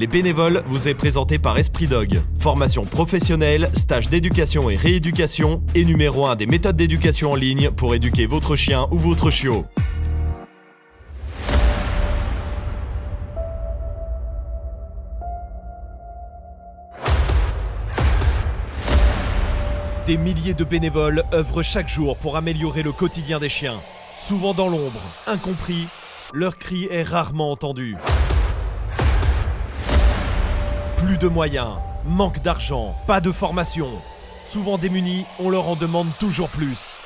Les bénévoles vous est présenté par Esprit Dog. Formation professionnelle, stage d'éducation et rééducation et numéro 1 des méthodes d'éducation en ligne pour éduquer votre chien ou votre chiot. Des milliers de bénévoles œuvrent chaque jour pour améliorer le quotidien des chiens. Souvent dans l'ombre, incompris, leur cri est rarement entendu. Plus de moyens, manque d'argent, pas de formation. Souvent démunis, on leur en demande toujours plus.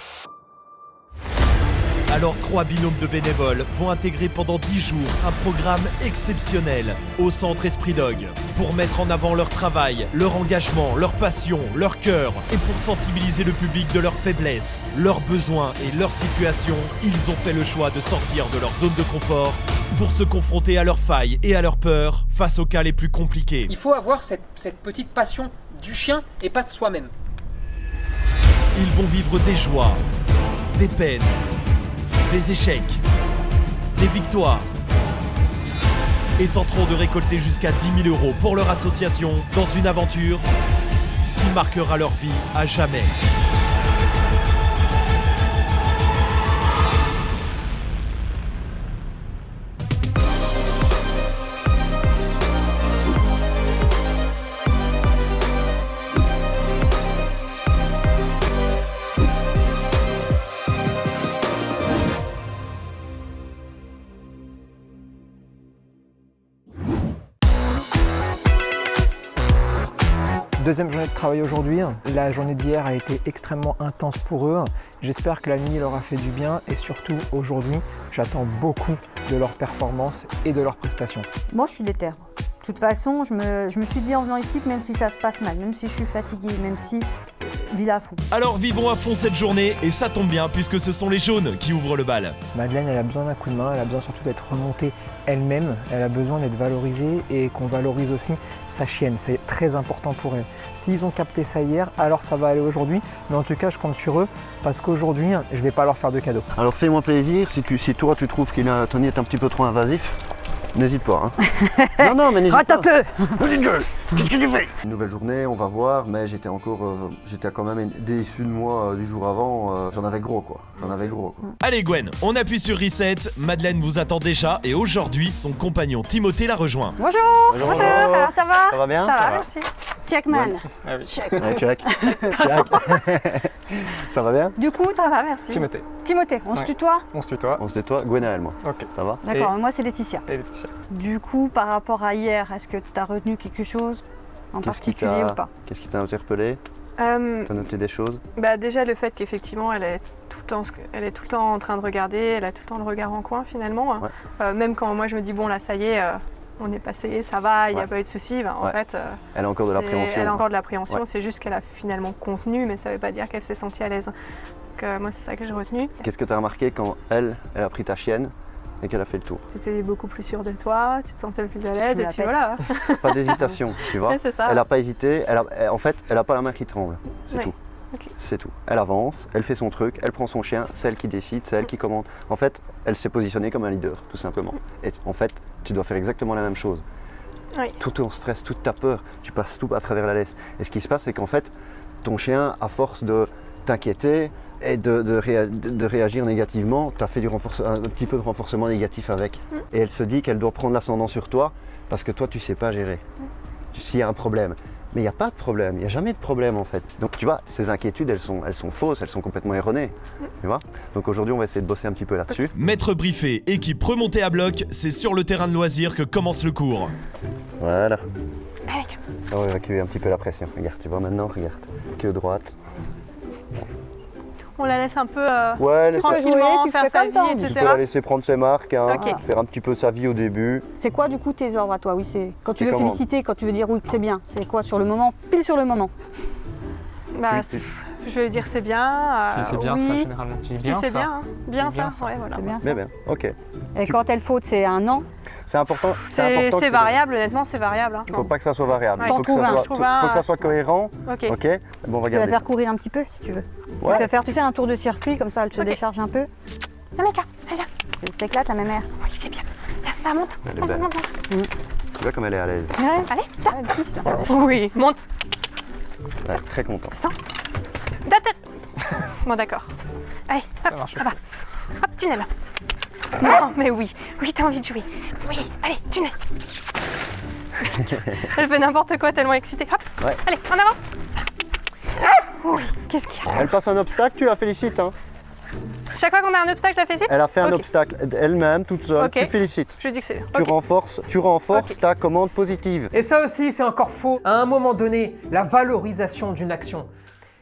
Alors 3 binômes de bénévoles vont intégrer pendant 10 jours un programme exceptionnel au centre Esprit Dog pour mettre en avant leur travail, leur engagement, leur passion, leur cœur et pour sensibiliser le public de leurs faiblesses, leurs besoins et leur situation. Ils ont fait le choix de sortir de leur zone de confort pour se confronter à leurs failles et à leurs peurs face aux cas les plus compliqués. Il faut avoir cette petite passion du chien et pas de soi-même. Ils vont vivre des joies, des peines, des échecs, des victoires et tenteront de récolter jusqu'à 10 000 € pour leur association dans une aventure qui marquera leur vie à jamais. Deuxième journée de travail aujourd'hui. La journée d'hier a été extrêmement intense pour eux. J'espère que la nuit leur a fait du bien et surtout aujourd'hui, j'attends beaucoup de leur performance et de leurs prestations. Moi, je suis déter. De toute façon, je me suis dit en venant ici que même si ça se passe mal, même si je suis fatiguée, même si Villa à fond. Alors vivons à fond cette journée et ça tombe bien puisque ce sont les jaunes qui ouvrent le bal. Madeleine, elle a besoin d'un coup de main, elle a besoin surtout d'être remontée elle-même, elle a besoin d'être valorisée et qu'on valorise aussi sa chienne, c'est très important pour elle. S'ils ont capté ça hier, alors ça va aller aujourd'hui, mais en tout cas je compte sur eux parce qu'aujourd'hui je vais pas leur faire de cadeau. Alors fais-moi plaisir, si toi tu trouves que Tony est un petit peu trop invasif, n'hésite pas. Hein. non, mais n'hésite pas. Qu'est-ce que tu fais? Une nouvelle journée, on va voir, mais j'étais quand même déçu de moi du jour avant. J'en avais gros quoi. Allez Gwen, on appuie sur Reset, Madeleine vous attend déjà et aujourd'hui son compagnon Timothée la rejoint. Bonjour. Alors, ça va? Ça va bien? Ça va, merci. Checkman. Ouais. Check. Ça va bien? Du coup, ça va, merci. Timothée, on se tutoie? on se tutoie. On se tais-toi, Gwenaël moi. Ok. Ça va? D'accord, moi c'est Laetitia. Et Laetitia. Du coup, par rapport à hier, est-ce que tu as retenu quelque chose en particulier ou pas? Qu'est-ce qui t'a interpellé? T'as noté des choses? Déjà le fait qu'effectivement elle est tout le temps en train de regarder, elle a tout le temps le regard en coin finalement. Ouais. Même quand moi je me dis bon là ça y est, on est passé, ça va, il n'y a pas eu de soucis, en fait elle a encore de l'appréhension. Elle a encore de l'appréhension, Ouais. c'est juste qu'elle a finalement contenu, mais ça ne veut pas dire qu'elle s'est sentie à l'aise. Donc moi c'est ça que j'ai retenu. Qu'est-ce que tu as remarqué quand elle a pris ta chienne et qu'elle a fait le tour? Tu étais beaucoup plus sûre de toi, tu te sentais plus à l'aise Je et la puis pète. voilà. Pas d'hésitation, tu vois. Ouais, c'est ça. Elle n'a pas hésité, en fait, elle n'a pas la main qui tremble, c'est Ouais. tout. Ok. C'est tout. Elle avance, elle fait son truc, elle prend son chien, c'est elle qui décide, c'est elle qui commande. En fait, elle s'est positionnée comme un leader, tout simplement. Et en fait, tu dois faire exactement la même chose. Oui. Tout ton stress, toute ta peur, tu passes tout à travers la laisse. Et ce qui se passe, c'est qu'en fait, ton chien, à force de t'inquiéter et de réagir négativement, tu as fait un petit peu de renforcement négatif avec. Et elle se dit qu'elle doit prendre l'ascendant sur toi parce que toi, tu ne sais pas gérer. S'il y a un problème. Mais il n'y a pas de problème, il n'y a jamais de problème en fait. Donc tu vois, ces inquiétudes, elles sont fausses, elles sont complètement erronées. Tu vois. Donc aujourd'hui, on va essayer de bosser un petit peu là-dessus. Maître briefé, équipe remontée à bloc, c'est sur le terrain de loisirs que commence le cours. Voilà. On va évacuer un petit peu la pression. Regarde, tu vois maintenant, regarde. Queue droite. On la laisse un peu Ouais, laisse-la. tranquillement tu faire fais sa comme t'as vie, envie. Tu etc. peux la laisser prendre ses marques, hein, Ok. faire un petit peu sa vie au début. C'est quoi du coup tes ordres à toi? Oui, c'est quand tu C'est veux comment? féliciter, quand tu veux dire oui que c'est bien. C'est quoi sur le moment? Pile sur le moment. Je vais dire c'est bien. Tu dis c'est bien oui. ça généralement. Tu dis Je dis bien c'est ça. bien, hein. Bien C'est bien ça, ça. ouais, voilà. C'est bien ça. Mais bien, ok. Et quand elle faute, c'est un an. C'est important. C'est que- variable, honnêtement, c'est variable. Il ne faut pas que ça soit variable. Ouais. Il faut que, T'en ça trouves soit, un. Je trouve un, faut que ça ouais. soit cohérent. Ok. Ok. Bon, on va Tu peux la regarder faire ça. courir un petit peu si tu veux. Tu Ouais. peux faire, tu sais, un tour de circuit, comme ça elle se Ok. décharge un peu. Nameka, viens. Elle s'éclate la mémère. Oui, c'est bien. Viens, monte. Elle est belle. Monte. Tu vois comme elle est à l'aise. Allez, ça. Ouais, le plus, là. Oui, monte. Ouais, très content. Bon, d'accord. Allez, Ça hop, marche là-bas. aussi. Hop, tunnel. Non, mais oui. Oui, t'as envie de jouer. Oui, allez, tunnel. Elle fait n'importe quoi, tellement excitée. Hop, Ouais. allez, en avant. Oui, qu'est-ce qu'il y a? Elle passe un obstacle, tu la félicites. Hein. Chaque fois qu'on a un obstacle, je la félicite? Elle a fait un Ok. obstacle elle-même, toute seule. Ok. Tu félicites. Je dis que c'est bien. Tu Ok. renforces Ok. ta commande positive. Et ça aussi, c'est encore faux. À un moment donné, la valorisation d'une action,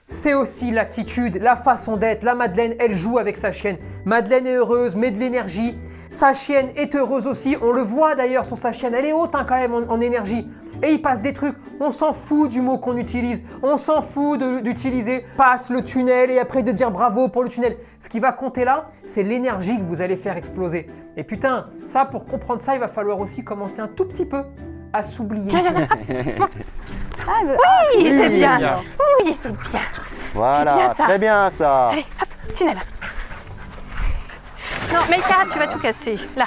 c'est aussi l'attitude, la façon d'être. Là, Madeleine, elle joue avec sa chienne. Madeleine est heureuse, met de l'énergie. Sa chienne est heureuse aussi. On le voit d'ailleurs sur sa chienne. Elle est haute quand même en énergie. Et il passe des trucs. On s'en fout du mot qu'on utilise. On s'en fout d'utiliser passe le tunnel et après de dire bravo pour le tunnel. Ce qui va compter là, c'est l'énergie que vous allez faire exploser. Et putain, ça, pour comprendre ça, il va falloir aussi commencer un tout petit peu à s'oublier. Ah, Oui, c'est bien. bien. Oui, c'est bien. Voilà, bien ça. très bien ça. Allez, hop, tunnel. Non, Meika, tu vas tout casser. Là,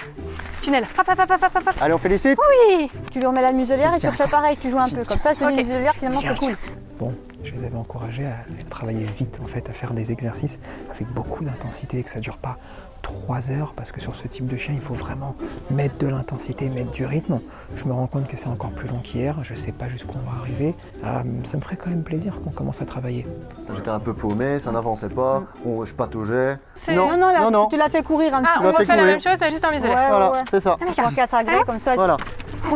tunnel. Hop, hop, hop, hop, hop, hop. Allez, on félicite. Oui. Tu lui remets la muselière et tu refais pareil, tu joues un peu. Comme ça, sur Ok. les muselières, finalement, c'est cool. Bon, je les avais encouragés à travailler vite, en fait, à faire des exercices avec beaucoup d'intensité et que ça ne dure pas 3 heures, parce que sur ce type de chien, il faut vraiment mettre de l'intensité, mettre du rythme. Je me rends compte que c'est encore plus long qu'hier, je ne sais pas jusqu'où on va arriver. Ça me ferait quand même plaisir qu'on commence à travailler. J'étais un peu paumé, ça n'avançait pas, je pataugeais. Non, là, tu l'as fait courir un petit Ah, peu. on fait refait la courir. même chose, mais juste en muselière. Voilà, ouais. c'est ça. Pour qu'elle s'agrée comme ça. Voilà.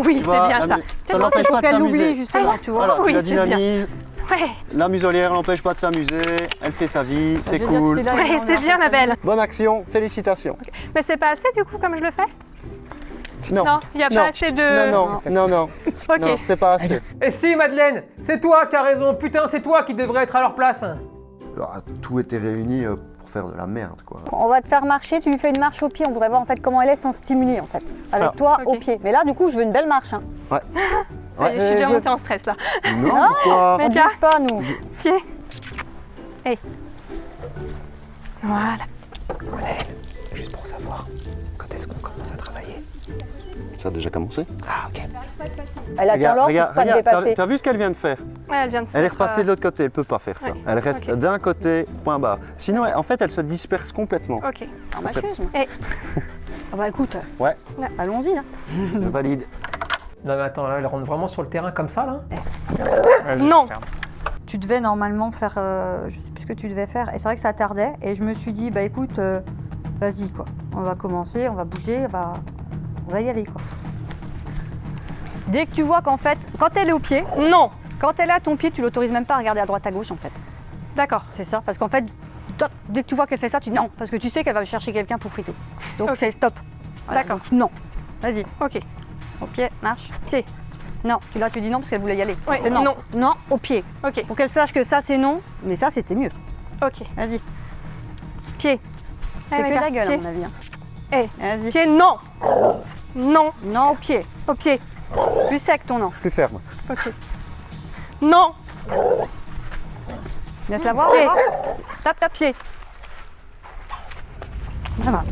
Oui, c'est vois, bien la ça. mu- C'est ça bon, n'empêche c'est pas bon. de Qu'elle l'oublie, s'amuser. justement, tu vois. Voilà, Oui, tu la c'est bien. dynamises. Ouais, La muselière n'empêche pas de s'amuser, elle fait sa vie, c'est Je veux dire que cool. c'est là, ouais, on c'est a bien, fait ma belle. Bonne action, félicitations. Mais c'est pas assez du coup comme je le fais? Non, Non, il n'y a pas assez de. non, Ok. non, c'est pas assez. Et si, Madeleine, c'est toi qui as raison. Putain, c'est toi qui devrais être à leur place. Ah, tout était réuni pour faire de la merde, quoi. On va te faire marcher, tu lui fais une marche au pied, on voudrait voir en fait comment elle est sans stimuler en fait. Avec Ah. toi Ok. au pied. Mais là du coup je veux une belle marche. Hein. Ça y est, je suis déjà je- montée en stress là. Non, pourquoi On ne Meika. juge pas nous. Pied. Hey. Voilà. Juste pour savoir, quand est-ce qu'on commence à travailler? Ça a déjà commencé. Ah, ok. Elle attend l'or pour pas te dépasser. t'as vu ce qu'elle vient de faire? Ouais, elle vient de se Elle est mettre, repassée de l'autre côté, elle peut pas faire ça. ouais, Elle reste ok. d'un côté, point barre. Sinon, en fait, elle se disperse complètement. Ok. En mâcheuse, moi. Eh. Ah bah écoute, Ouais, allons-y là. je valide. Non, mais attends, là, elle rentre vraiment sur le terrain comme ça, là? Non. Tu devais normalement faire, je sais plus ce que tu devais faire, et c'est vrai que ça tardait, et je me suis dit, bah écoute, vas-y quoi, on va commencer, on va bouger, on va y aller quoi. Dès que tu vois qu'en fait, quand elle est au pied, Non. quand elle est à ton pied, tu l'autorises même pas à regarder à droite à gauche en fait. D'accord. C'est ça, parce qu'en fait, toi, dès que tu vois qu'elle fait ça, tu dis non, parce que tu sais qu'elle va chercher quelqu'un pour friter. Donc Ok. c'est stop. Voilà, D'accord. donc non, vas-y, Ok. au pied, marche. Pied. Non, là tu dis non parce qu'elle voulait y aller. Ouais, C'est non. non. Non, au pied. Ok. Pour qu'elle sache que ça c'est non, mais ça c'était mieux. Ok. Vas-y. Pied. C'est Allez, que Meika, la gueule pied. à mon avis. Hein. Eh. Vas-y. Pied, non. Non. Non, au pied. Au pied. Plus sec ton non. Plus ferme. Ok. Non. Laisse-la voir, Pied. voir. Tape, tape, pied. Ça va.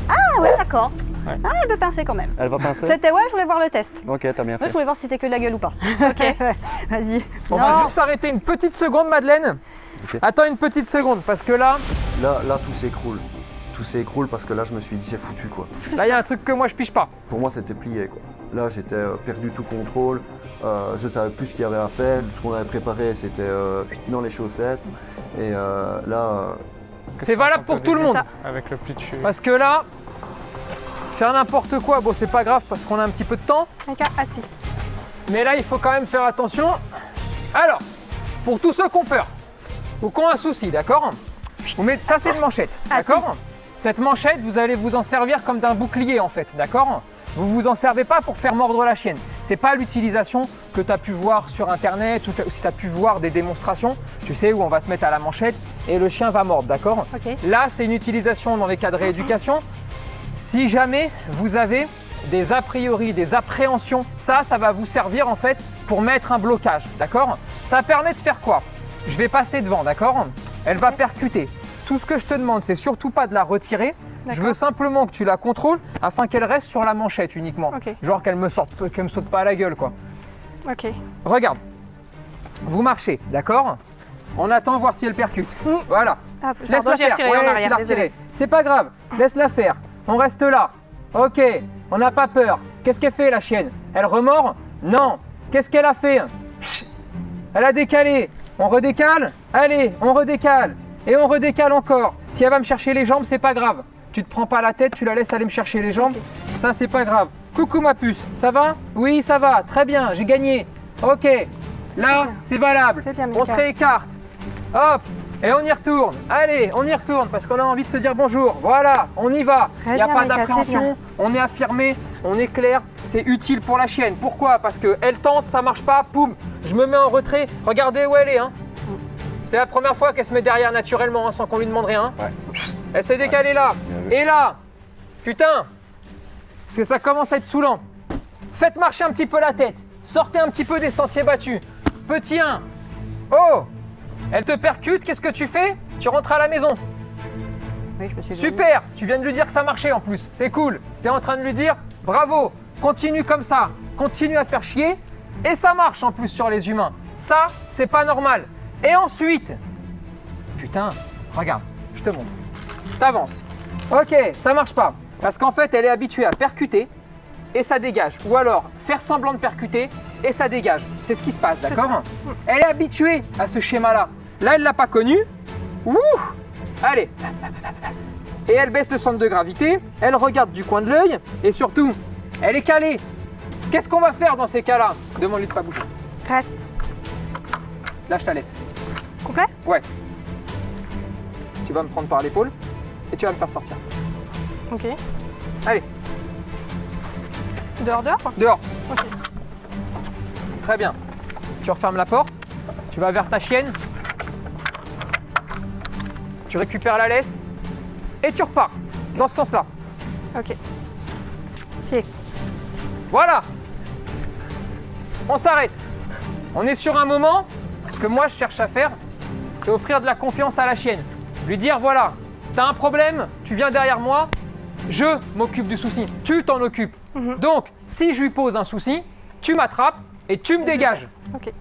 Ah ouais, d'accord. Ouais. Ah, elle peut pincer quand même. Elle va pincer. C'était ouais, je voulais voir le test. Ok, t'as bien Moi, fait. je voulais voir si c'était que de la gueule ou pas. Ok. Vas-y. On Non. va juste s'arrêter une petite seconde, Madeleine. Ok. Attends une petite seconde, parce que là, Là, tout s'écroule. Tout s'écroule parce que là, je me suis dit, c'est foutu, quoi. il y a un truc que moi je piche pas. Pour moi, c'était plié, quoi. Là, j'étais perdu tout contrôle. Je savais plus ce qu'il y avait à faire. Ce qu'on avait préparé, c'était dans les chaussettes. Et là, C'est valable pour tout le monde. ça. Avec le plus de tuer. Parce que là, faire n'importe quoi, bon, c'est pas grave parce qu'on a un petit peu de temps. Meika, assis. Mais là, il faut quand même faire attention. Alors, pour tous ceux qui ont peur ou qui ont un souci, d'accord? Vous mettez, ça, c'est une manchette, d'accord? Cette manchette, vous allez vous en servir comme d'un bouclier, en fait, d'accord? Vous vous en servez pas pour faire mordre la chienne. C'est pas l'utilisation que tu as pu voir sur Internet ou si tu as pu voir des démonstrations, tu sais, où on va se mettre à la manchette et le chien va mordre, d'accord? Ok. Là, c'est une utilisation dans les cas de rééducation. Si jamais vous avez des a priori, des appréhensions, ça va vous servir en fait pour mettre un blocage, d'accord? Ça permet de faire quoi? Je vais passer devant, d'accord? Elle va percuter. Tout ce que je te demande, c'est surtout pas de la retirer, Je veux simplement que tu la contrôles afin qu'elle reste sur la manchette uniquement. Ok. Genre qu'elle me saute pas à la gueule, quoi. Ok. Regarde. Vous marchez, d'accord? On attend voir si elle percute. Voilà. Ah, Laisse-la j'ai faire. retiré Ouais, en tu arrière, l'as désolée. retiré. C'est pas grave. Laisse-la faire. On reste là. Ok. On n'a pas peur. Qu'est-ce qu'elle fait, la chienne? Elle remord? Non. Qu'est-ce qu'elle a fait? Elle a décalé. On redécale? Allez, on redécale. Et on redécale encore. Si elle va me chercher les jambes, c'est pas grave. Tu te prends pas la tête, tu la laisses aller me chercher les jambes. Ça, c'est pas grave. Coucou ma puce. Ça va? Oui, ça va. Très bien. J'ai gagné. Ok. Là, c'est valable. C'est bien, On se Mika. réécarte. Hop. Et on y retourne. Allez, on y retourne parce qu'on a envie de se dire bonjour. Voilà, on y va. Très Il n'y a bien, pas Mika, c'est d'appréhension. bien. On est affirmé, on est clair. C'est utile pour la chienne. Pourquoi? Parce qu'elle tente, ça marche pas. Poum. Je me mets en retrait. Regardez où elle est. Hein. C'est la première fois qu'elle se met derrière naturellement, hein, sans qu'on lui demande rien. Ouais. Elle s'est décalée là. Bien vu. Et là. Putain. Parce que ça commence à être saoulant. Faites marcher un petit peu la tête. Sortez un petit peu des sentiers battus. Petit 1. Oh. Elle te percute, qu'est-ce que tu fais? Tu rentres à la maison. Oui, je me suis Super. Tu viens de lui dire que ça marchait en plus. C'est cool. Tu es en train de lui dire bravo. Continue comme ça. Continue à faire chier. Et ça marche en plus sur les humains. Ça, c'est pas normal. Et ensuite, putain, regarde, je te montre. T'avances. Ok, ça marche pas. Parce qu'en fait, elle est habituée à percuter et ça dégage. Ou alors, faire semblant de percuter et ça dégage. C'est ce qui se passe, d'accord? Elle est habituée à ce schéma-là. Là, elle l'a pas connu. Ouh! Allez. Et elle baisse le centre de gravité, elle regarde du coin de l'œil et surtout, elle est calée. Qu'est-ce qu'on va faire dans ces cas-là? Demande-lui de pas bouger. Reste. Là, je te laisse. Complet? Ouais. Tu vas me prendre par l'épaule et tu vas me faire sortir. Ok. Allez, Dehors. dehors. Ok. Très bien. Tu refermes la porte, tu vas vers ta chienne, tu récupères la laisse et tu repars dans ce sens-là. Ok. Pied. Voilà. On s'arrête. On est sur un moment, ce que moi je cherche à faire, c'est offrir de la confiance à la chienne. Lui dire voilà, t'as un problème, tu viens derrière moi, je m'occupe du souci, tu t'en occupes. Donc, si je lui pose un souci, tu m'attrapes et tu me dégages. Ok.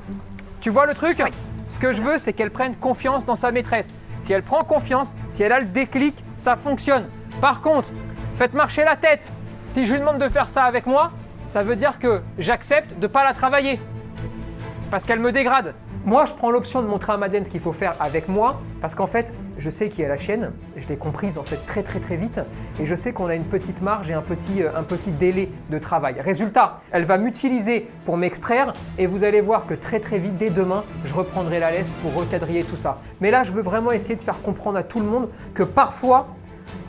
Tu vois le truc? Ce que je veux, c'est qu'elle prenne confiance dans sa maîtresse. Si elle prend confiance, si elle a le déclic, ça fonctionne. Par contre, faites marcher la tête. Si je lui demande de faire ça avec moi, ça veut dire que j'accepte de ne pas la travailler. Parce qu'elle me dégrade. Moi, je prends l'option de montrer à Madeleine ce qu'il faut faire avec moi, parce qu'en fait, je sais qui est la chienne, je l'ai comprise en fait très vite, et je sais qu'on a une petite marge et un petit délai de travail. Résultat, elle va m'utiliser pour m'extraire, et vous allez voir que très vite, dès demain, je reprendrai la laisse pour recadrer tout ça. Mais là, je veux vraiment essayer de faire comprendre à tout le monde que parfois,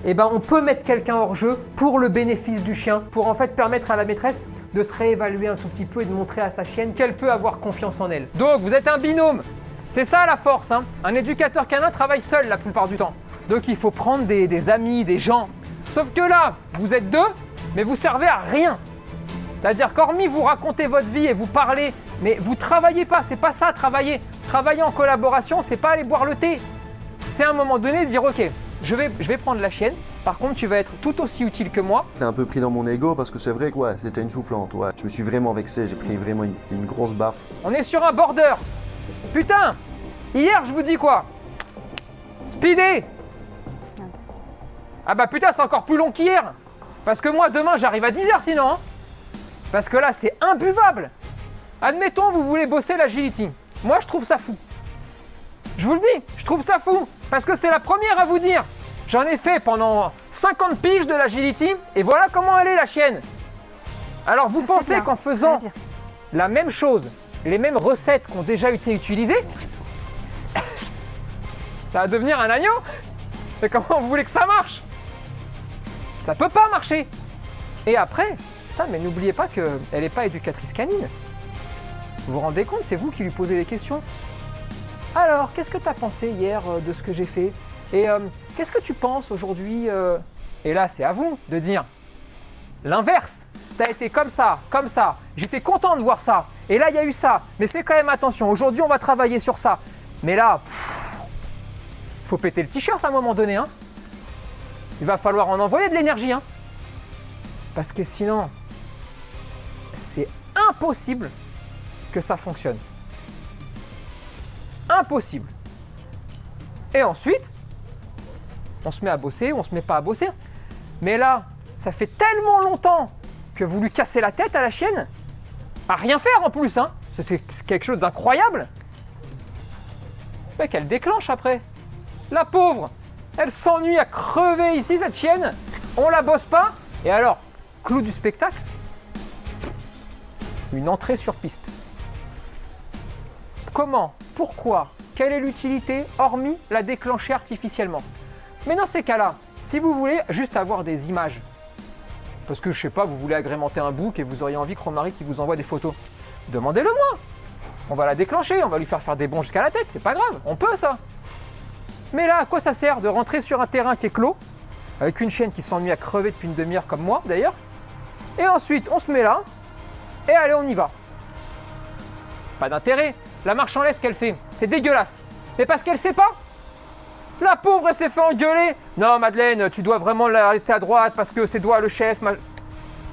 on peut mettre quelqu'un hors jeu pour le bénéfice du chien, pour en fait permettre à la maîtresse de se réévaluer un tout petit peu et de montrer à sa chienne qu'elle peut avoir confiance en elle. Donc vous êtes un binôme, c'est ça la force, hein. Un éducateur canin travaille seul la plupart du temps. Donc il faut prendre des amis, des gens. Sauf que là, vous êtes deux, mais vous servez à rien. C'est-à-dire qu'hormis vous racontez votre vie et vous parlez, mais vous travaillez pas, c'est pas ça travailler. Travailler en collaboration, c'est pas aller boire le thé. C'est à un moment donné de dire ok, je vais prendre la chienne, par contre tu vas être tout aussi utile que moi. J'étais un peu pris dans mon ego parce que c'est vrai que ouais, c'était une soufflante. Ouais. Je me suis vraiment vexé, j'ai pris vraiment une grosse baffe. On est sur un border. Putain, hier je vous dis quoi? Speedé. Ah bah putain, c'est encore plus long qu'hier. Parce que moi demain j'arrive à 10h sinon. Hein. Parce que là c'est imbuvable. Admettons vous voulez bosser l'agility. Moi je trouve ça fou. Je vous le dis, je trouve ça fou. Parce que c'est la première à vous dire. J'en ai fait pendant 50 piges de l'agility et voilà comment elle est la chienne. Alors vous pensez bien, qu'en faisant très bien. la même chose, les mêmes recettes qui ont déjà été utilisées, ça va devenir un agneau? Mais comment vous voulez que ça marche? Ça peut pas marcher. Et après, putain, mais n'oubliez pas qu'elle n'est pas éducatrice canine. Vous vous rendez compte, c'est vous qui lui posez les questions. Alors, qu'est-ce que tu as pensé hier de ce que j'ai fait? Et qu'est-ce que tu penses aujourd'hui? Et là, c'est à vous de dire l'inverse. Tu as été comme ça. J'étais content de voir ça. Et là, il y a eu ça. Mais fais quand même attention. Aujourd'hui, on va travailler sur ça. Mais là, faut péter le t-shirt à un moment donné. Hein. Il va falloir en envoyer de l'énergie, hein. Parce que sinon, c'est impossible que ça fonctionne. Impossible. Et ensuite, on se met à bosser ou on se met pas à bosser. Mais là, ça fait tellement longtemps que vous lui cassez la tête à la chienne, à rien faire en plus, hein. C'est quelque chose d'incroyable. Mais qu'elle déclenche après. La pauvre, elle s'ennuie à crever ici, cette chienne. On la bosse pas. Et alors, clou du spectacle, une entrée sur piste. Comment? Pourquoi? Quelle est l'utilité, hormis la déclencher artificiellement? Mais dans ces cas-là, si vous voulez juste avoir des images, parce que je sais pas, vous voulez agrémenter un book et vous auriez envie que Romary qui vous envoie des photos, demandez-le moi. On va la déclencher, on va lui faire des bonds jusqu'à la tête, c'est pas grave, on peut ça. Mais là, à quoi ça sert de rentrer sur un terrain qui est clos, avec une chienne qui s'ennuie à crever depuis une demi-heure comme moi d'ailleurs, et ensuite on se met là, et allez on y va. Pas d'intérêt, la marche en laisse qu'elle fait, c'est dégueulasse, mais parce qu'elle sait pas. La pauvre elle s'est fait engueuler. Non Madeleine, tu dois vraiment la laisser à droite parce que c'est toi le chef.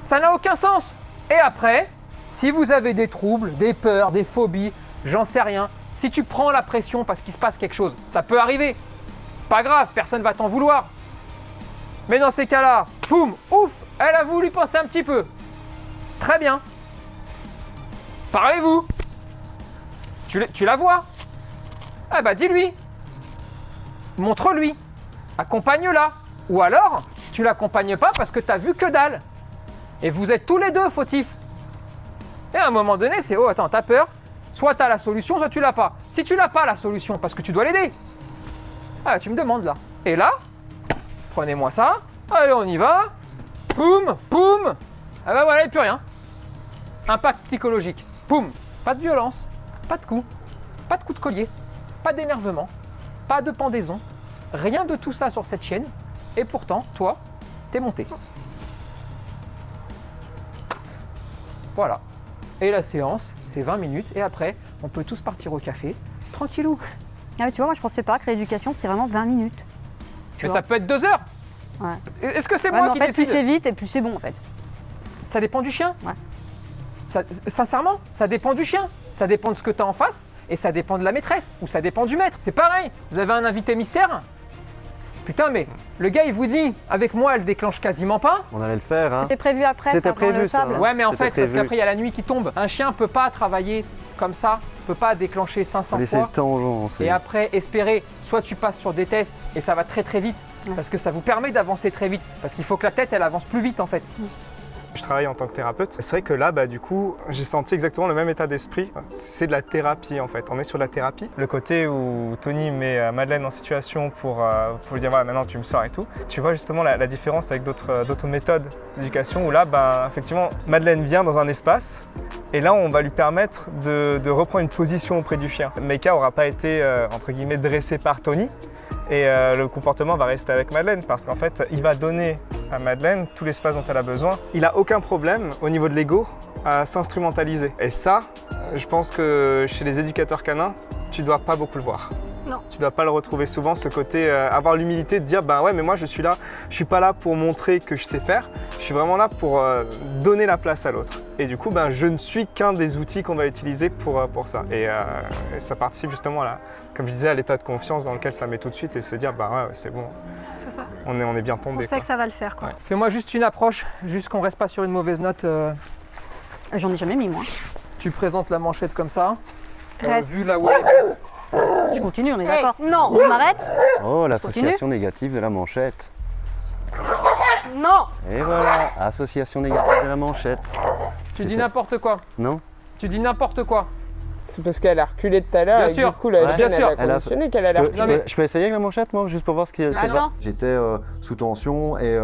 Ça n'a aucun sens. Et après, si vous avez des troubles, des peurs, des phobies, j'en sais rien, si tu prends la pression parce qu'il se passe quelque chose, ça peut arriver. Pas grave, personne va t'en vouloir. Mais dans ces cas-là, boum, ouf, elle a voulu penser un petit peu. Très bien. Parlez-vous. Tu la vois? Ah bah dis-lui. Montre-lui. Accompagne-la. Ou alors, tu l'accompagnes pas parce que t'as vu que dalle. Et vous êtes tous les deux fautifs. Et à un moment donné, c'est oh attends, t'as peur. Soit t'as la solution, soit tu l'as pas. Si tu l'as pas la solution, parce que tu dois l'aider. Ah tu me demandes là. Et là, prenez-moi ça. Allez on y va. Poum, poum. Ah bah voilà, et plus rien. Impact psychologique. Poum. Pas de violence, pas de coups, pas de coups de collier, pas d'énervement, pas de pendaison, rien de tout ça sur cette chienne. Et pourtant, toi, t'es monté. Voilà. Et la séance, c'est 20 minutes. Et après, on peut tous partir au café, tranquillou. Ah, mais tu vois, moi je pensais pas que rééducation c'était vraiment 20 minutes. Mais ça peut être 2 heures. Ouais. Est-ce que c'est Ouais, moi mais en qui fait, plus décide? c'est vite et plus c'est bon en fait. Ça dépend du chien. Ouais. Sincèrement, ça dépend du chien. Ça dépend de ce que tu as en face et ça dépend de la maîtresse ou ça dépend du maître. C'est pareil. Vous avez un invité mystère. Putain, mais le gars il vous dit avec moi elle déclenche quasiment pas. On allait le faire, hein. C'était prévu après, C'était ça, dans le prévu, ça, sable. hein. Ouais, mais en C'était fait, parce prévu. qu'après il y a la nuit qui tombe. Un chien peut pas travailler comme ça, peut pas déclencher 500 Laissez le fois. temps aux gens. c'est- Et après, espérer, soit tu passes sur des tests et ça va très très vite, parce que ça vous permet d'avancer très vite, parce qu'il faut que la tête elle avance plus vite en fait. Je travaille en tant que thérapeute. C'est vrai que là, du coup, j'ai senti exactement le même état d'esprit. C'est de la thérapie en fait. On est sur de la thérapie. Le côté où Tony met Madeleine en situation pour lui dire voilà, maintenant tu me sors et tout. Tu vois justement la différence avec d'autres méthodes d'éducation où là, effectivement, Madeleine vient dans un espace et là, on va lui permettre de reprendre une position auprès du chien. Meika n'aura pas été entre guillemets dressé par Tony. Et le comportement va rester avec Madeleine parce qu'en fait, il va donner à Madeleine tout l'espace dont elle a besoin. Il n'a aucun problème au niveau de l'ego à s'instrumentaliser. Et ça, je pense que chez les éducateurs canins, tu ne dois pas beaucoup le voir. Non. Tu ne dois pas le retrouver souvent, ce côté, avoir l'humilité de dire ouais, mais moi je suis là, je ne suis pas là pour montrer que je sais faire, je suis vraiment là pour donner la place à l'autre. Et du coup, je ne suis qu'un des outils qu'on va utiliser pour ça. Et ça participe justement à comme je disais, à l'état de confiance dans lequel ça met tout de suite et se dire ouais, c'est bon, C'est ça. on est bien tombé. On sait que ça va le faire, quoi. Ouais. Fais-moi juste une approche, juste qu'on reste pas sur une mauvaise note. J'en ai jamais mis moi. Tu présentes la manchette comme ça. Reste. Vu là où elle est. Je continue, on est d'accord. Non. On m'arrête? Oh, l'association négative de la manchette. Non. Et voilà, association négative de la manchette. Tu dis C'était- n'importe quoi. Non? Tu dis n'importe quoi. C'est parce qu'elle a reculé tout à l'heure Bien et sûr. du coup la Ouais. chienne Bien elle sûr. a Elle a- conditionné qu'elle a Je l'air peux, reculée. mais- je peux essayer avec la manchette, moi, juste pour voir ce qui Ah non. J'étais sous tension et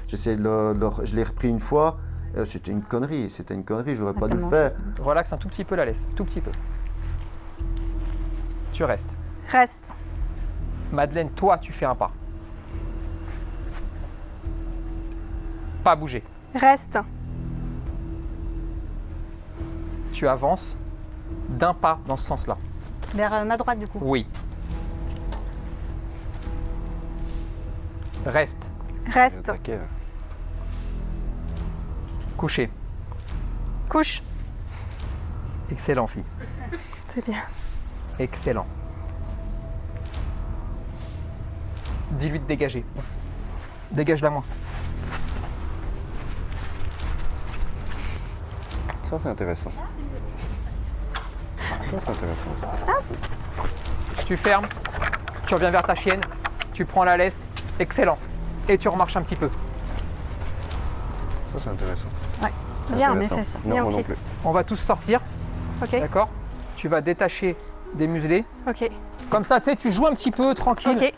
j'ai essayé je l'ai repris une fois. C'était une connerie, j'aurais pas dû le tellement faire. Relaxe un tout petit peu la laisse, tout petit peu. Tu restes. Reste. Madeleine, toi, tu fais un pas. Pas bouger. Reste. Tu avances d'un pas dans ce sens-là. Vers ma droite du coup. Oui. Reste. Reste. Ok. Coucher. Couche. Excellent, fille. C'est bien. Excellent. Dis-lui de dégager. Dégage-la moi. Ça, c'est intéressant. Ça, c'est intéressant. Ça. Tu fermes, tu reviens vers ta chienne, tu prends la laisse. Excellent. Et tu remarches un petit peu. Ça, c'est intéressant. Bien, C'est mais intéressant. fais ça. Non, Bien, moi ok. non plus. On va tous sortir, Ok. d'accord? Tu vas détacher des muselés. Ok. Comme ça, tu sais, tu joues un petit peu tranquille. Ok.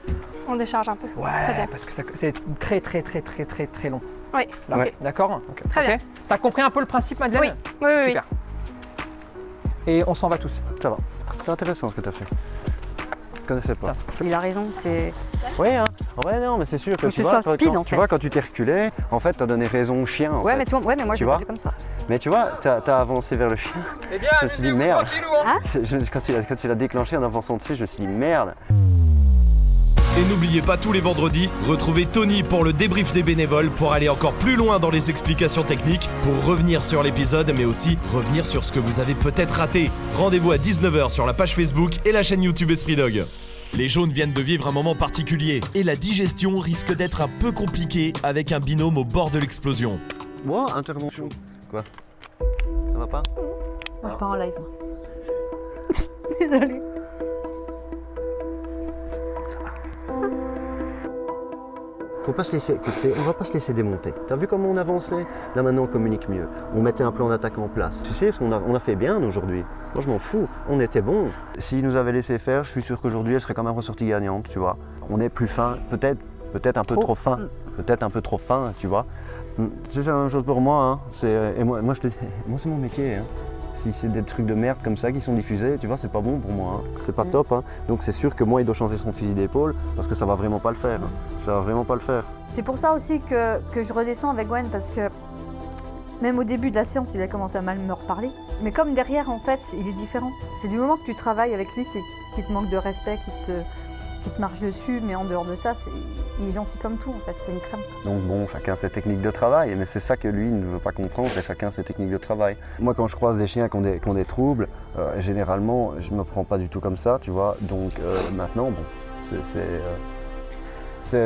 On décharge un peu. Très Ouais, bien. parce que c'est très long. Oui. Là. Ok. D'accord? Très bien. T'as compris un peu le principe, Madeleine? Oui. Oui, oui, Super. Et on s'en va tous. Ça va. C'est intéressant ce que tu as fait. Je connaissais pas. Il a raison, c'est. Oui, hein. En vrai, non, mais c'est sûr que Ou tu c'est vois, soft toi, speed, quand, en tu fait. vois, quand tu t'es reculé, en fait, tu as donné raison au chien. En Ouais, fait. mais moi, Tu j'ai vois pas vu comme ça. Mais tu vois, tu as avancé vers le chien. C'est bien, Je me suis dit, merde. tranquillou, hein. Quand il a déclenché en avançant dessus, je me suis dit merde. Et n'oubliez pas tous les vendredis, retrouvez Tony pour le débrief des bénévoles pour aller encore plus loin dans les explications techniques, pour revenir sur l'épisode mais aussi revenir sur ce que vous avez peut-être raté. Rendez-vous à 19h sur la page Facebook et la chaîne YouTube Esprit Dog. Les jaunes viennent de vivre un moment particulier et la digestion risque d'être un peu compliquée avec un binôme au bord de l'explosion. Moi, intervention. Quoi? Ça va pas? Moi, je pars en live. Désolée. Faut pas se laisser, écoutez, on va pas se laisser démonter. T'as vu comment on avançait? Là maintenant on communique mieux. On mettait un plan d'attaque en place. Tu sais, on a fait bien aujourd'hui. Moi je m'en fous. On était bon. S'ils nous avaient laissé faire, je suis sûr qu'aujourd'hui elle serait quand même ressortie gagnante, tu vois. On est plus fin, peut-être un peu trop fin. Peut-être un peu trop fin, tu vois. C'est la même chose pour moi. Hein. Et moi c'est mon métier. Hein. Si c'est des trucs de merde comme ça qui sont diffusés, tu vois, c'est pas bon pour moi. Hein. C'est pas top. Hein. Donc c'est sûr que moi il doit changer son fusil d'épaule parce que ça va vraiment pas le faire. Hein. Ça va vraiment pas le faire. C'est pour ça aussi que je redescends avec Gwen, parce que même au début de la séance, il a commencé à mal me reparler. Mais comme derrière, en fait, il est différent. C'est du moment que tu travailles avec lui qui te manque de respect, qui te marche dessus, mais en dehors de ça, il est gentil comme tout, en fait, c'est une crème. Donc bon, chacun ses techniques de travail, mais c'est ça que lui ne veut pas comprendre, c'est chacun ses techniques de travail. Moi, quand je croise des chiens qui ont des troubles, généralement, je me prends pas du tout comme ça, tu vois. Donc maintenant, bon,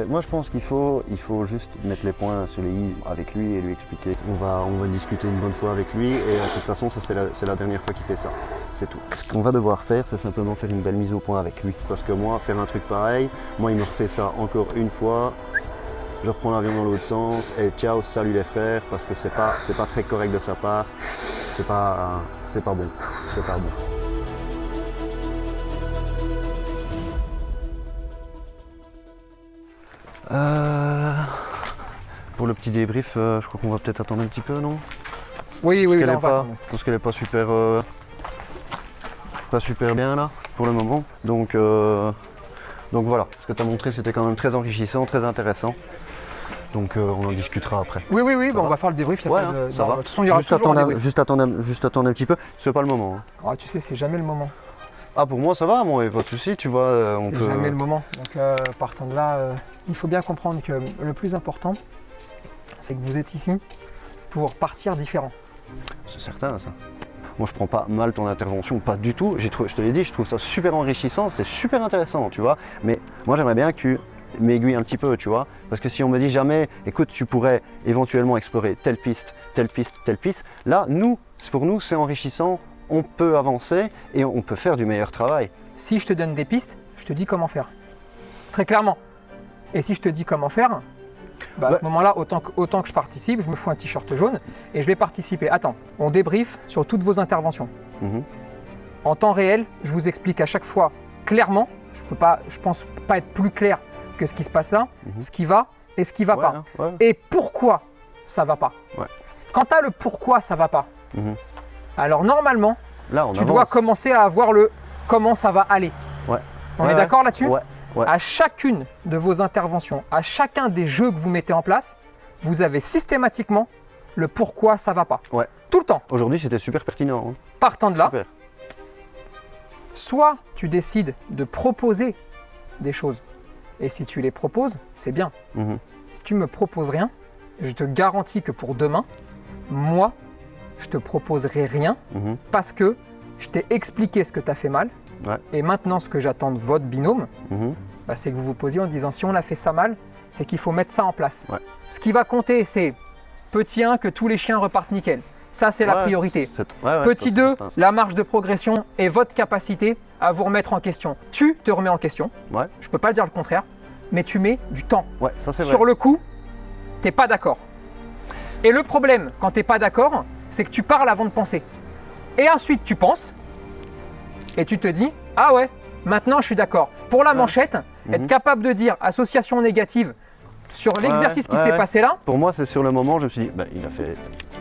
moi, je pense qu'il faut juste mettre les points sur les i avec lui et lui expliquer. On va discuter une bonne fois avec lui et de toute façon, ça c'est la dernière fois qu'il fait ça. C'est tout. Ce qu'on va devoir faire, c'est simplement faire une belle mise au point avec lui. Parce que moi, faire un truc pareil, moi, il me refait ça encore une fois. Je reprends l'avion dans l'autre sens et ciao, salut les frères, parce que c'est pas très correct de sa part. C'est pas bon. C'est pas bon. Pour le petit débrief, je crois qu'on va peut-être attendre un petit peu, non? Oui, Parce oui, qu'elle là, est on va pas, attendre. parce qu'elle est pas super bien là, pour le moment. Donc voilà, ce que tu as montré, c'était quand même très enrichissant, très intéressant. Donc on en discutera après. Oui, oui, oui, Ça bon, va on va faire le débrief. y a Ouais, pas de- ça non, va. De toute façon, il y aura toujours un débrief. Juste attendre un petit peu. C'est pas le moment. Hein. Ah, tu sais, c'est jamais le moment. Ah, pour moi, ça va, moi, pas de souci, tu vois. On C'est peut. jamais le moment. Donc, partant de là, il faut bien comprendre que le plus important, c'est que vous êtes ici pour partir différent. C'est certain, ça. Moi, je prends pas mal ton intervention, pas du tout. Je te l'ai dit, je trouve ça super enrichissant, c'était super intéressant, tu vois. Mais moi, j'aimerais bien que tu m'aiguilles un petit peu, tu vois. Parce que si on me dit jamais, écoute, tu pourrais éventuellement explorer telle piste, là, pour nous, c'est enrichissant, on peut avancer et on peut faire du meilleur travail. Si je te donne des pistes, je te dis comment faire. Très clairement. Et si je te dis comment faire, bah, à Ouais. ce moment-là, autant que je participe, je me fous un t-shirt jaune et je vais participer. Attends, on débriefe sur toutes vos interventions. Mhm. En temps réel, je vous explique à chaque fois clairement, je pense pas être plus clair que ce qui se passe là, ce qui va et ce qui va Ouais, pas. hein, ouais. Et pourquoi ça va pas. Ouais. Quand tu as le pourquoi ça va pas, Mhm. alors normalement, Là, on tu avance. dois commencer à avoir le comment ça va aller. Ouais. On Ouais, est d'accord là-dessus? Ouais. Ouais. À chacune de vos interventions, à chacun des jeux que vous mettez en place, vous avez systématiquement le pourquoi ça va pas. Ouais. Tout le temps. Aujourd'hui, c'était super pertinent. Hein. Partant de là, Super. soit tu décides de proposer des choses. Et si tu les proposes, c'est bien. Mhm. Si tu me proposes rien, je te garantis que pour demain, moi, je te proposerai rien parce que je t'ai expliqué ce que tu as fait mal. Ouais. Et maintenant, ce que j'attends de votre binôme, c'est que vous vous posiez en disant si on a fait ça mal, c'est qu'il faut mettre ça en place. Ouais. Ce qui va compter, c'est petit 1, que tous les chiens repartent nickel. Ça, c'est la priorité. Petit 2, la marge de progression et votre capacité à vous remettre en question. Tu te remets en question. Ouais. Je ne peux pas dire le contraire, mais tu mets du temps. Ouais, ça c'est vrai. Sur le coup, tu n'es pas d'accord. Et le problème, quand tu n'es pas d'accord, c'est que tu parles avant de penser. Et ensuite, tu penses et tu te dis « Ah ouais, maintenant je suis d'accord ». Pour la manchette, être capable de dire association négative sur l'exercice qui s'est passé là. Pour moi, c'est sur le moment, je me suis dit, il a fait.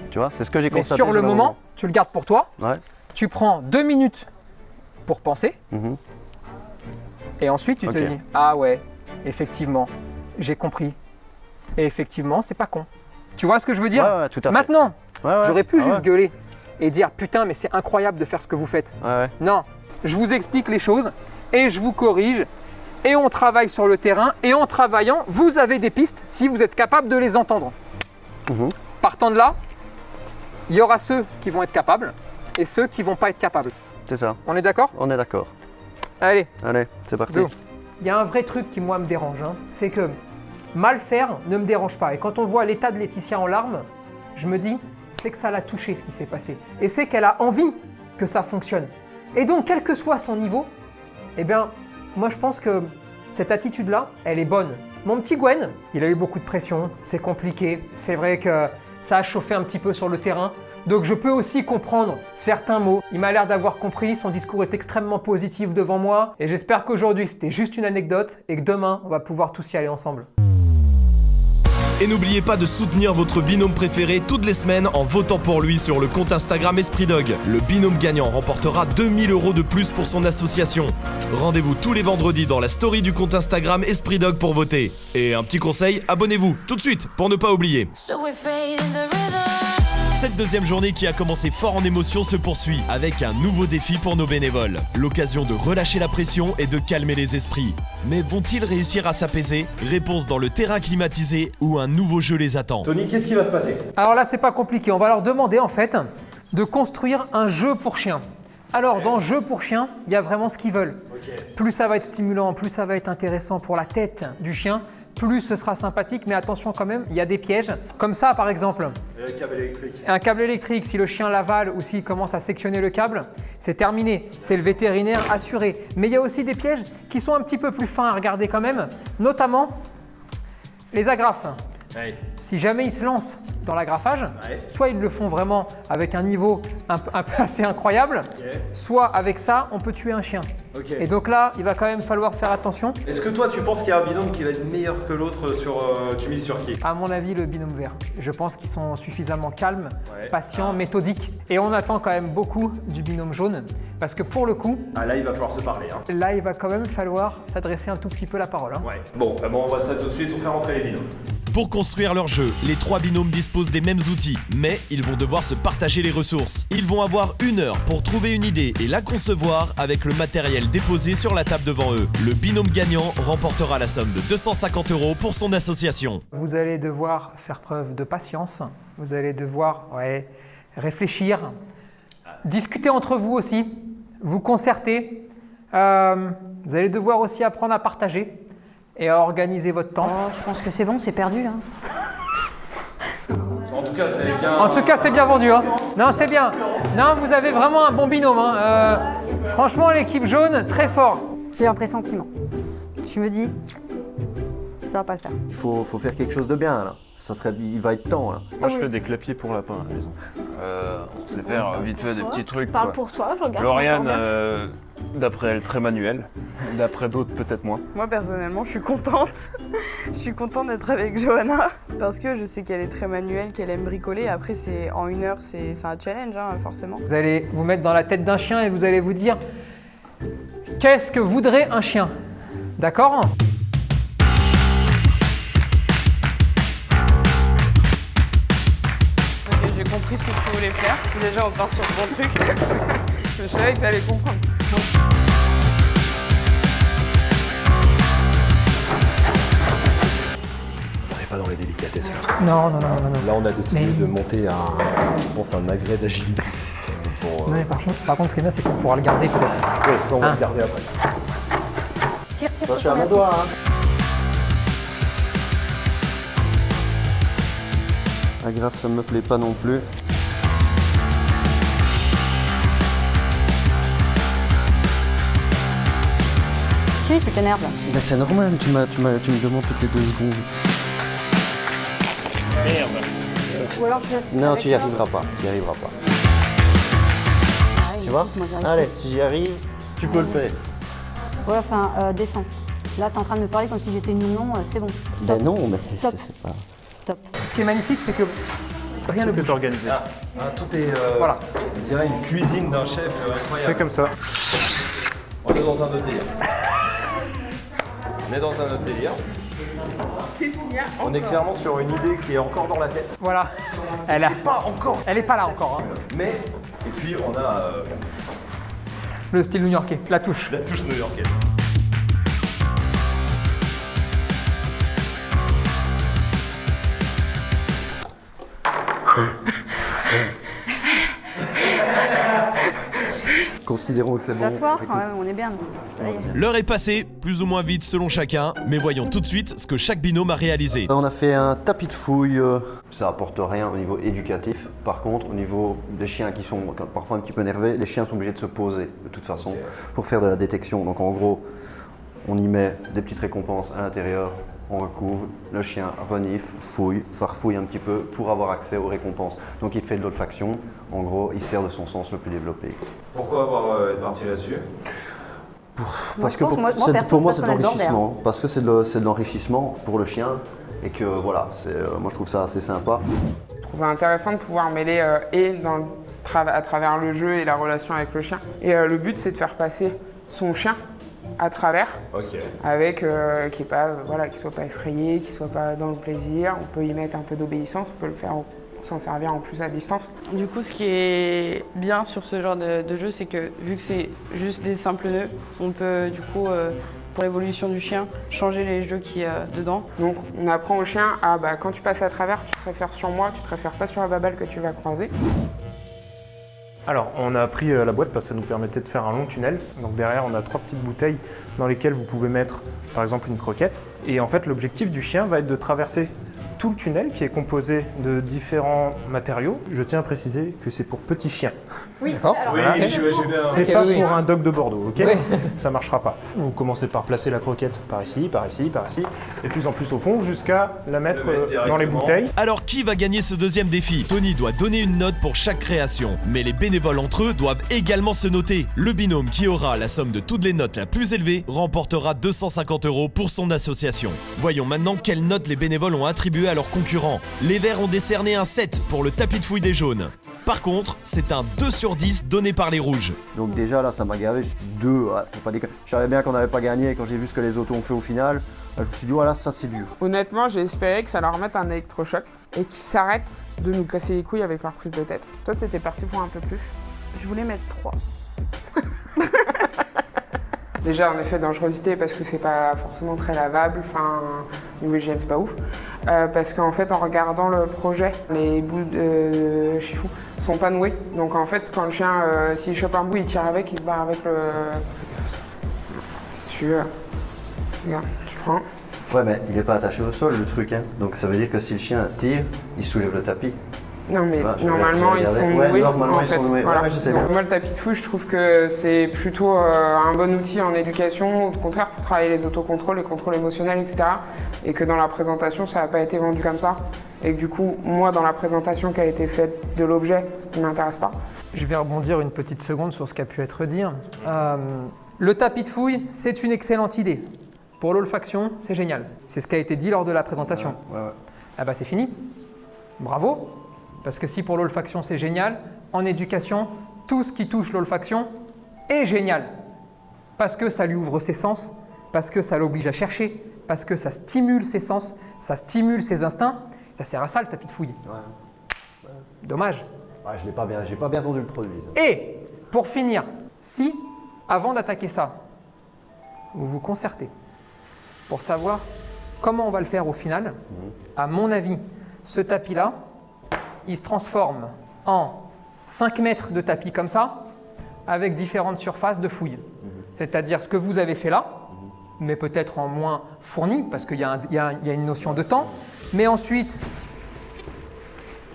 Tu vois, c'est ce que j'ai Mais constaté. sur le moment, tu le gardes pour toi. Ouais. Tu prends 2 minutes pour penser. Et ensuite, tu te dis ah ouais, effectivement, j'ai compris. Et effectivement, c'est pas con. Tu vois ce que je veux dire? Ouais, tout à fait. Maintenant, j'aurais pu juste gueuler et dire putain, mais c'est incroyable de faire ce que vous faites. Non, je vous explique les choses et je vous corrige. Et on travaille sur le terrain, et en travaillant, vous avez des pistes si vous êtes capable de les entendre. Partant de là, il y aura ceux qui vont être capables et ceux qui ne vont pas être capables. C'est ça. On est d'accord? On est d'accord. Allez, c'est parti. Il y a un vrai truc qui, moi, me dérange. C'est que mal faire ne me dérange pas. Et quand on voit l'état de Laetitia en larmes, je me dis, c'est que ça l'a touché ce qui s'est passé. Et c'est qu'elle a envie que ça fonctionne. Et donc, quel que soit son niveau, eh bien, moi, je pense que cette attitude-là, elle est bonne. Mon petit Gwen, il a eu beaucoup de pression, c'est compliqué. C'est vrai que ça a chauffé un petit peu sur le terrain. Donc, je peux aussi comprendre certains mots. Il m'a l'air d'avoir compris, son discours est extrêmement positif devant moi. Et j'espère qu'aujourd'hui, c'était juste une anecdote et que demain, on va pouvoir tous y aller ensemble. Et n'oubliez pas de soutenir votre binôme préféré toutes les semaines en votant pour lui sur le compte Instagram Esprit Dog. Le binôme gagnant remportera 2000 € de plus pour son association. Rendez-vous tous les vendredis dans la story du compte Instagram Esprit Dog pour voter. Et un petit conseil, abonnez-vous tout de suite pour ne pas oublier. Cette deuxième journée qui a commencé fort en émotion se poursuit avec un nouveau défi pour nos bénévoles. L'occasion de relâcher la pression et de calmer les esprits. Mais vont-ils réussir à s'apaiser? Réponse dans le terrain climatisé où un nouveau jeu les attend. Tony, qu'est-ce qui va se passer? Alors là, c'est pas compliqué. On va leur demander en fait de construire un jeu pour chiens. Alors, dans jeu pour chiens, il y a vraiment ce qu'ils veulent. Plus ça va être stimulant, plus ça va être intéressant pour la tête du chien, plus ce sera sympathique, mais attention quand même, il y a des pièges. Comme ça, par exemple. Un câble électrique. Un câble électrique, si le chien l'avale ou s'il commence à sectionner le câble, c'est terminé. C'est le vétérinaire assuré. Mais il y a aussi des pièges qui sont un petit peu plus fins à regarder quand même, notamment les agrafes. Si jamais ils se lancent dans l'agrafage, soit ils le font vraiment avec un niveau un peu assez incroyable, soit avec ça, on peut tuer un chien. Et donc là, il va quand même falloir faire attention. Est-ce que toi, tu penses qu'il y a un binôme qui va être meilleur que l'autre sur... tu mises sur qui? À mon avis, le binôme vert. Je pense qu'ils sont suffisamment calmes, patients, méthodiques. Et on attend quand même beaucoup du binôme jaune. Parce que pour le coup... Ah là, il va falloir se parler. Là, il va quand même falloir s'adresser un tout petit peu la parole. Bon, on va ça tout de suite, on fait rentrer les binômes. Pour construire leur jeu, les 3 binômes disposent des mêmes outils, mais ils vont devoir se partager les ressources. Ils vont avoir 1 heure pour trouver une idée et la concevoir avec le matériel déposé sur la table devant eux. Le binôme gagnant remportera la somme de 250 € pour son association. Vous allez devoir faire preuve de patience, vous allez devoir réfléchir, discuter entre vous aussi, vous concerter. Vous allez devoir aussi apprendre à partager et à organiser votre temps. Oh, je pense que c'est bon, c'est perdu. En tout cas, c'est bien... En tout cas, c'est bien vendu. Non, c'est bien. Non, vous avez vraiment un bon binôme. Franchement, l'équipe jaune, très fort. J'ai un pressentiment. Je me dis, ça va pas le faire. Il faut faire quelque chose de bien là. Il va être temps là. Moi je fais des clapiers pour lapins à la maison. On sait faire vite fait des petits trucs. Parle quoi. pour toi, je regarde. Lauriane, d'après elle, très manuel. D'après d'autres, peut-être moins. Moi personnellement, je suis contente. Je suis contente d'être avec Johanna parce que je sais qu'elle est très manuelle, qu'elle aime bricoler. Après, en 1 heure, c'est un challenge, forcément. Vous allez vous mettre dans la tête d'un chien et vous allez vous dire qu'est-ce que voudrait un chien? D'accord? J'ai compris ce que tu voulais faire. Déjà, on part sur le bon truc. Je savais que tu allais comprendre. pas dans les délicatesses là. Non. Là, on a décidé de monter un agrès d'agilité. Ouais, par contre, ce qui est bien, c'est qu'on pourra le garder peut-être. Oui, ça, on va le garder après. Tire Attention sur à ton mon doigt. Hein. Agrafe, ça me plaît pas non plus. Tu t'énerves là. Ben, c'est normal, tu me demandes toutes les 2 secondes. Ou alors je laisse. Non, tu y arriveras pas. Tu y arriveras pas. Tu vois? Allez, si j'y arrive, tu peux le faire. Ouais, enfin, descends. Là, t'es en train de me parler comme si j'étais une nounon, c'est bon. Stop. Ben non, mais Stop. c'est pas... Stop. Ce qui est magnifique, c'est que rien ne Tout bouge. est organisé. Tout est. Voilà. On dirait une cuisine d'un chef incroyable. C'est comme ça. On est dans un autre délire. On est dans un autre délire. Qu'est-ce qu'il y a On est clairement sur une idée qui est encore dans la tête. Voilà. Elle est pas là encore. Hein. Mais, et puis on a Le style new-yorkais, la touche. la touche new-yorkaise. Considérons que c'est bon. S'asseoir, Écoute. ouais, on est bien. Ça y est. L'heure est passée, plus ou moins vite selon chacun, mais voyons tout de suite ce que chaque binôme a réalisé. On a fait un tapis de fouille. Ça apporte rien au niveau éducatif. Par contre, au niveau des chiens qui sont parfois un petit peu énervés, les chiens sont obligés de se poser de toute façon pour faire de la détection. Donc en gros, on y met des petites récompenses à l'intérieur, on recouvre, le chien renifle, fouille, farfouille un petit peu pour avoir accès aux récompenses. Donc il fait de l'olfaction. En gros, il sert de son sens le plus développé. Pourquoi avoir été parti là-dessus? Parce que pour moi, c'est de l'enrichissement. Parce que c'est de l'enrichissement pour le chien et que voilà, moi je trouve ça assez sympa. Je trouve intéressant de pouvoir mêler à travers le jeu et la relation avec le chien. Et le but, c'est de faire passer son chien à travers, avec qu'il soit pas effrayé, qu'il soit pas dans le plaisir. On peut y mettre un peu d'obéissance, on peut le faire s'en servir en plus à distance. Du coup, ce qui est bien sur ce genre de jeu, c'est que vu que c'est juste des simples nœuds, on peut du coup, pour l'évolution du chien, changer les jeux qu'il y a dedans. Donc on apprend au chien à quand tu passes à travers, tu te réfères sur moi, tu te réfères pas sur la baballe que tu vas croiser. Alors, on a pris la boîte parce que ça nous permettait de faire un long tunnel. Donc derrière, on a 3 petites bouteilles dans lesquelles vous pouvez mettre, par exemple, une croquette. Et en fait, l'objectif du chien va être de traverser tout le tunnel qui est composé de différents matériaux. Je tiens à préciser que c'est pour petits chiens. Oui, alors, oui, j'imagine bien. C'est pas pour un dog de Bordeaux, ok? Ça marchera pas. Vous commencez par placer la croquette par ici, par ici, par ici, et plus en plus au fond jusqu'à la mettre dans les bouteilles. Alors qui va gagner ce deuxième défi? Tony doit donner une note pour chaque création, mais les bénévoles entre eux doivent également se noter. Le binôme qui aura la somme de toutes les notes la plus élevée remportera 250 € pour son association. Voyons maintenant quelles notes les bénévoles ont attribuées à leurs concurrents. Les Verts ont décerné un 7 pour le tapis de fouille des jaunes. Par contre, c'est un 2 sur 10 donné par les rouges. Donc déjà là, ça m'a gavé. 2, faut pas déconner. Je savais bien qu'on n'allait pas gagner quand j'ai vu ce que les autos ont fait au final. Je me suis dit, voilà, ça c'est dur. Honnêtement, j'ai espéré que ça leur mette un électrochoc et qu'ils s'arrêtent de nous casser les couilles avec leur prise de tête. Toi, t'étais parti pour un peu plus. Je voulais mettre 3. Déjà, en effet, dangerosité parce que c'est pas forcément très lavable, enfin, niveau hygiène, c'est pas ouf. Parce qu'en fait, en regardant le projet, les bouts de chiffon sont pas noués. Donc en fait, quand le chien, s'il chope un bout, il tire avec, il se barre avec le... Si tu veux, regarde, tu prends. Ouais, mais il n'est pas attaché au sol le truc, hein. Donc ça veut dire que si le chien tire, il soulève le tapis. Non mais vois, normalement ils sont ouais, noués. normalement, en ils fait. sont noués. Voilà. Ouais, je sais Donc, bien. moi le tapis de fouille, je trouve que c'est plutôt un bon outil en éducation, au contraire pour travailler les autocontrôles, les contrôles émotionnels, etc. Et que dans la présentation ça n'a pas été vendu comme ça. Et que du coup, moi dans la présentation qui a été faite de l'objet, il ne m'intéresse pas. Je vais rebondir une petite seconde sur ce qui a pu être dit. Le tapis de fouille, c'est une excellente idée. Pour l'olfaction, c'est génial. C'est ce qui a été dit lors de la présentation. Ouais. Ah bah c'est fini. Bravo. Parce que si pour l'olfaction c'est génial, en éducation, tout ce qui touche l'olfaction est génial. Parce que ça lui ouvre ses sens, parce que ça l'oblige à chercher, parce que ça stimule ses sens, ça stimule ses instincts. Ça sert à ça le tapis de fouille. Ouais. Dommage. Ouais, j'ai pas bien vendu le produit. Et pour finir, si, avant d'attaquer ça, vous vous concertez pour savoir comment on va le faire au final? À mon avis, ce tapis-là, il se transforme en 5 mètres de tapis comme ça, avec différentes surfaces de fouilles. C'est-à-dire ce que vous avez fait là, mais peut-être en moins fourni, parce qu'il y a une notion de temps. Mais ensuite,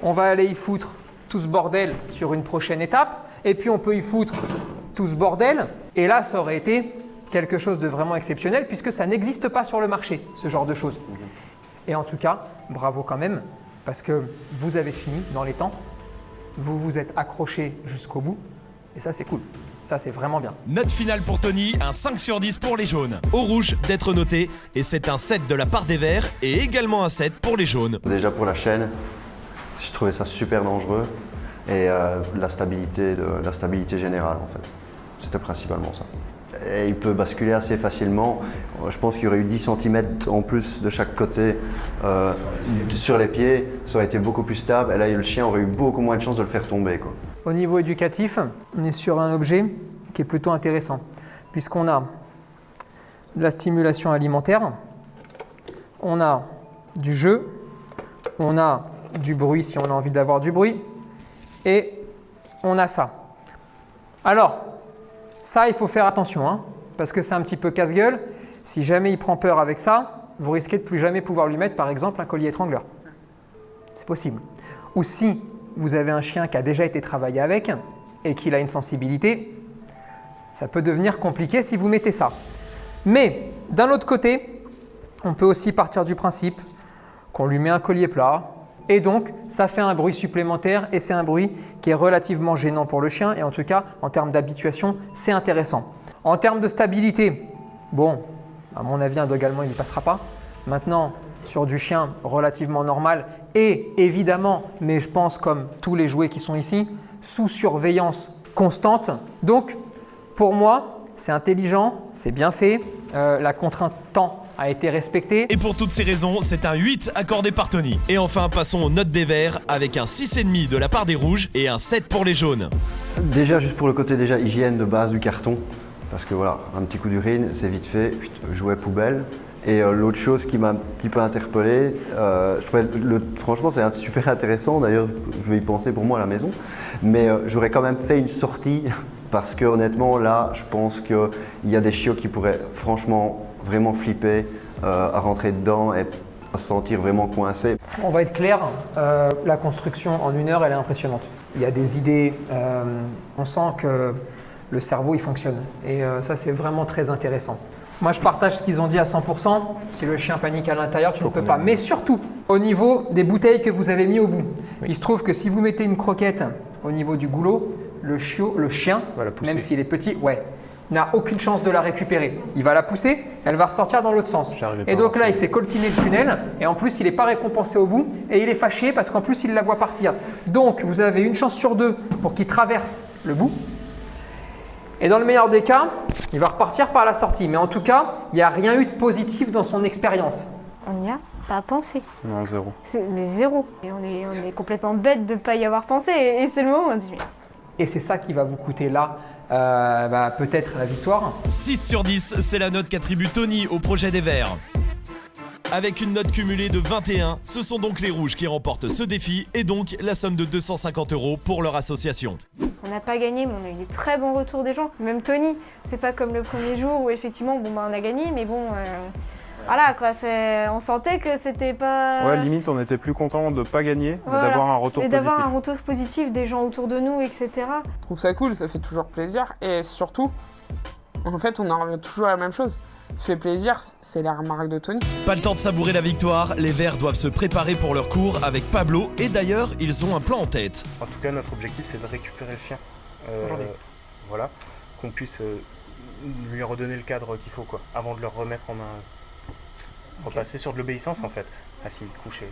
on va aller y foutre tout ce bordel sur une prochaine étape, et puis on peut y foutre tout ce bordel, et là, ça aurait été quelque chose de vraiment exceptionnel, puisque ça n'existe pas sur le marché, ce genre de choses. Et en tout cas, bravo quand même, parce que vous avez fini dans les temps, vous vous êtes accroché jusqu'au bout, et ça, c'est cool. Ça, c'est vraiment bien. Note finale pour Tony, un 5 sur 10 pour les jaunes. Au rouge d'être noté, et c'est un 7 de la part des verts, et également un 7 pour les jaunes. Déjà pour la chaîne, je trouvais ça super dangereux, et la stabilité générale en fait. C'était principalement ça. Et il peut basculer assez facilement. Je pense qu'il y aurait eu 10 cm en plus de chaque côté sur les pieds. Ça aurait été beaucoup plus stable. Et là, le chien aurait eu beaucoup moins de chances de le faire tomber, quoi. Au niveau éducatif, on est sur un objet qui est plutôt intéressant, puisqu'on a de la stimulation alimentaire, on a du jeu, on a du bruit si on a envie d'avoir du bruit, et on a ça. Alors, ça, il faut faire attention, hein, parce que c'est un petit peu casse-gueule. Si jamais il prend peur avec ça, vous risquez de plus jamais pouvoir lui mettre, par exemple, un collier étrangleur. C'est possible. Ou si vous avez un chien qui a déjà été travaillé avec et qu'il a une sensibilité, ça peut devenir compliqué si vous mettez ça. Mais d'un autre côté, on peut aussi partir du principe qu'on lui met un collier plat, et donc ça fait un bruit supplémentaire, et c'est un bruit qui est relativement gênant pour le chien, et en tout cas en termes d'habituation, c'est intéressant. En termes de stabilité, bon, à mon avis un dog allemand il ne passera pas. Maintenant, sur du chien relativement normal, et évidemment, mais je pense comme tous les jouets qui sont ici, sous surveillance constante. Donc pour moi, c'est intelligent, c'est bien fait, la contrainte temps a été respectée. Et pour toutes ces raisons, c'est un 8 accordé par Tony. Et enfin, passons aux notes des verts avec un 6,5 de la part des rouges et un 7 pour les jaunes. Déjà, juste pour le côté déjà hygiène de base du carton, parce que voilà, un petit coup d'urine, c'est vite fait, jouet poubelle. Et l'autre chose qui m'a un petit peu interpellé, je trouvais franchement c'est super intéressant, d'ailleurs je vais y penser pour moi à la maison, mais j'aurais quand même fait une sortie parce que honnêtement là je pense qu'il y a des chiots qui pourraient franchement vraiment flipper à rentrer dedans et à se sentir vraiment coincés. On va être clair, la construction en 1 heure elle est impressionnante. Il y a des idées, on sent que le cerveau il fonctionne et ça c'est vraiment très intéressant. Moi, je partage ce qu'ils ont dit à 100%. Si le chien panique à l'intérieur, tu ne peux pas. Mais surtout, au niveau des bouteilles que vous avez mis au bout, il se trouve que si vous mettez une croquette au niveau du goulot, le chien, même s'il est petit, n'a aucune chance de la récupérer. Il va la pousser, elle va ressortir dans l'autre sens. Et donc là, il s'est coltiné le tunnel et en plus, il n'est pas récompensé au bout et il est fâché parce qu'en plus, il la voit partir. Donc, vous avez une chance sur 2 pour qu'il traverse le bout. Et dans le meilleur des cas, il va repartir par la sortie. Mais en tout cas, il n'y a rien eu de positif dans son expérience. On n'y a pas pensé. Non, zéro. Mais zéro. Et on est complètement bête de ne pas y avoir pensé. Et c'est le moment où on dit... Et c'est ça qui va vous coûter là, peut-être la victoire. 6 sur 10, c'est la note qu'attribue Tony au projet des Verts. Avec une note cumulée de 21, ce sont donc les rouges qui remportent ce défi et donc la somme de 250 € pour leur association. On n'a pas gagné, mais on a eu des très bons retours des gens. Même Tony, c'est pas comme le premier jour où effectivement, on a gagné, mais bon, voilà quoi, on sentait que c'était pas... Ouais, limite, on était plus content de pas gagner, mais d'avoir un retour positif. Et d'avoir un retour positif des gens autour de nous, etc. Je trouve ça cool, ça fait toujours plaisir, et surtout, en fait, on en revient toujours à la même chose. Ce qui fait plaisir, c'est la remarque de Tony. Pas le temps de savourer la victoire, les Verts doivent se préparer pour leur cours avec Pablo et d'ailleurs, ils ont un plan en tête. En tout cas, notre objectif, c'est de récupérer le chien. Voilà, qu'on puisse lui redonner le cadre qu'il faut, quoi, avant de le remettre en main. Repasser sur de l'obéissance, en fait. Assis, couché,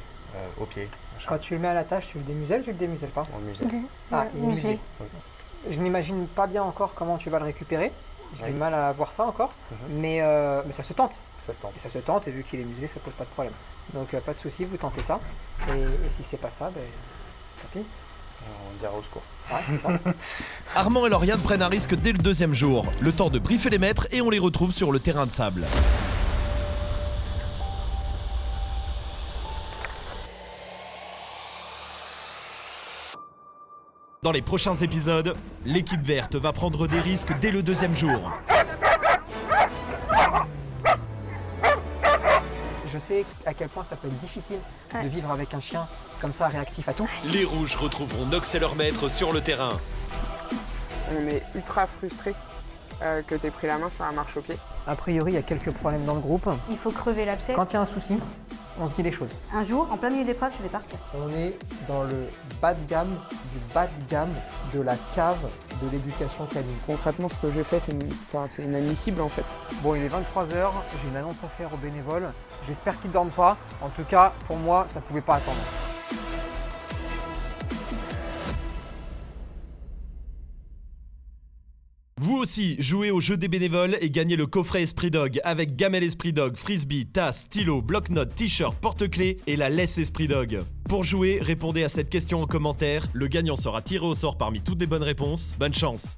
au pied. Quand tu le mets à la tâche, tu le démuselles ou tu le démuselles pas? On le muselle. Ah, il est muselé. Oui. Je n'imagine pas bien encore comment tu vas le récupérer. J'ai du mal à voir ça encore, mais ça se tente. Ça se tente. Et ça se tente, et vu qu'il est muselé, ça pose pas de problème. Donc pas de souci, vous tentez ça. Et si c'est pas ça, tant pis. On dira au secours. Ouais, c'est ça. Armand et Lauriane prennent un risque dès le 2e jour. Le temps de briefer les maîtres et on les retrouve sur le terrain de sable. Dans les prochains épisodes, l'équipe verte va prendre des risques dès le 2e jour. Je sais à quel point ça peut être difficile de vivre avec un chien comme ça, réactif à tout. Les rouges retrouveront Nox et leur maître sur le terrain. On est ultra frustrés que tu aies pris la main sur la marche au pied. A priori, il y a quelques problèmes dans le groupe. Il faut crever l'abcès. Quand il y a un souci, on se dit les choses. Un jour, en plein milieu d'épreuve, je vais partir. On est dans le bas de gamme du bas de gamme de la cave de l'éducation canine. Concrètement, ce que j'ai fait, c'est inadmissible en fait. Bon, il est 23h, j'ai une annonce à faire aux bénévoles. J'espère qu'ils ne dorment pas. En tout cas, pour moi, ça ne pouvait pas attendre. Vous aussi, jouez au jeu des bénévoles et gagnez le coffret Esprit Dog avec gamelle Esprit Dog, frisbee, tasse, stylo, bloc-notes, t-shirt, porte-clés et la laisse Esprit Dog. Pour jouer, répondez à cette question en commentaire. Le gagnant sera tiré au sort parmi toutes les bonnes réponses. Bonne chance!